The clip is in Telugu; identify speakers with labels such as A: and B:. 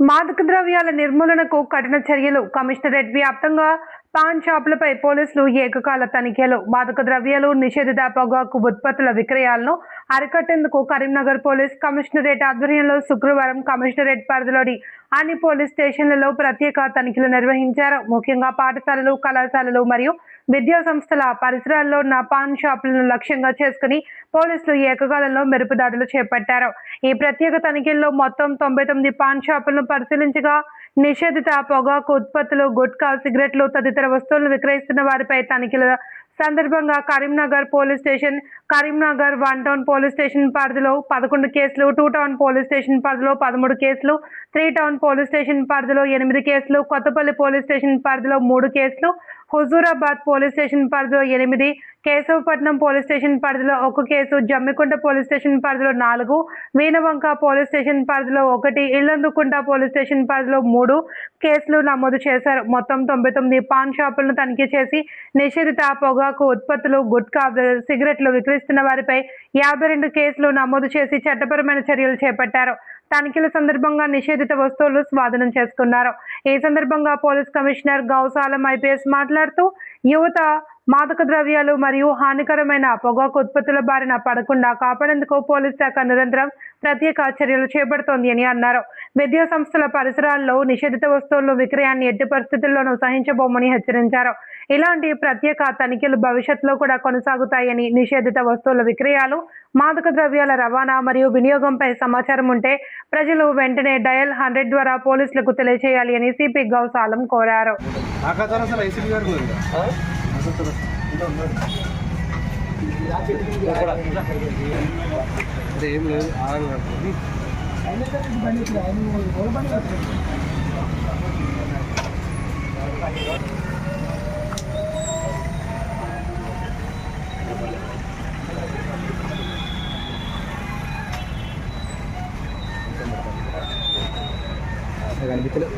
A: మాదక ద్రవ్యాల నిర్మూలనకు కఠిన చర్యలు. కమిషనరేట్ వ్యాప్తంగా పాన్ షాపులపై పోలీసులు ఏకకాల తనిఖీలు. మాదక ద్రవ్యాలు, నిషేధిత పొగాకు ఉత్పత్తుల విక్రయాలను అరికట్టేందుకు కరీంనగర్ పోలీస్ కమిషనరేట్ ఆధ్వర్యంలో శుక్రవారం కమిషనరేట్ పరిధిలోని అన్ని పోలీస్ స్టేషన్లలో ప్రత్యేక తనిఖీలు నిర్వహించారు. ముఖ్యంగా పాఠశాలలు, కళాశాలలు మరియు విద్యా సంస్థల పరిసరాల్లో ఉన్న పాన్ షాపులను లక్ష్యంగా చేసుకుని పోలీసులు ఏకకాలంలో మెరుపు దాడులు చేపట్టారు. ఈ ప్రత్యేక తనిఖీల్లో మొత్తం 99 పాన్ షాపులను పరిశీలించగా నిషేధిత పొగాకు ఉత్పత్తులు, గుట్కా, సిగరెట్లు తదితర వస్తువులను విక్రయిస్తున్న వారిపై తనిఖీల సందర్భంగా Karimnagar police station, Karimnagar 1 town police station పరిధిలో 11 కేసులు, 2 టౌన్ పోలీస్ స్టేషన్ పరిధిలో 13 కేసులు, 3 టౌన్ పోలీస్ స్టేషన్ పరిధిలో 8 కేసులు, కొత్తపల్లి పోలీస్ స్టేషన్ పరిధిలో 3 కేసులు, హుజూరాబాద్ పోలీస్ స్టేషన్ పరిధిలో 8, కేశవపట్నం పోలీస్ స్టేషన్ పరిధిలో 1 కేసు, జమ్మికుంట పోలీస్ స్టేషన్ పరిధిలో 4, వీణవంక పోలీస్ స్టేషన్ పరిధిలో 1, ఇల్లందుకుంట పోలీస్ స్టేషన్ పరిధిలో 3 కేసులు నమోదు చేశారు. మొత్తం 99 పాన్ షాపులను తనిఖీ చేసి నిషేధిత పొగాకు ఉత్పత్తులు, గుట్కా, సిగరెట్లు విక్రయిస్తున్న వారిపై 52 కేసులు నమోదు చేసి చట్టపరమైన చర్యలు చేపట్టారు. తనిఖీల సందర్భంగా నిషేధిత వస్తువులు స్వాధీనం చేసుకున్నారు. ఈ సందర్భంగా పోలీస్ కమిషనర్ గౌసాలం ఐపీఎస్ మాట్లాడుతూ యువత మాదక ద్రవ్యాలు మరియు హానికరమైన పొగాకు ఉత్పత్తుల బారిన పడకుండా కాపాడేందుకు పోలీస్ శాఖ నిరంతరం ప్రత్యేక చర్యలు చేపడుతోంది అని అన్నారు. విద్యా సంస్థల పరిసరాల్లో నిషేధిత వస్తువుల విక్రయాన్ని ఎట్టి పరిస్థితుల్లోనూ సహించబోమని హెచ్చరించారు. ఇలాంటి ప్రత్యేక తనిఖీలు భవిష్యత్తులో కూడా కొనసాగుతాయని, నిషేధిత వస్తువుల విక్రయాలు, మాదక ద్రవ్యాల రవాణా మరియు వినియోగంపై సమాచారం ఉంటే ప్రజలు వెంటనే డయల్ 100 ద్వారా పోలీసులకు తెలియజేయాలి అని సిపి గౌసాలం కోరారు.
B: కనిపించలేదు.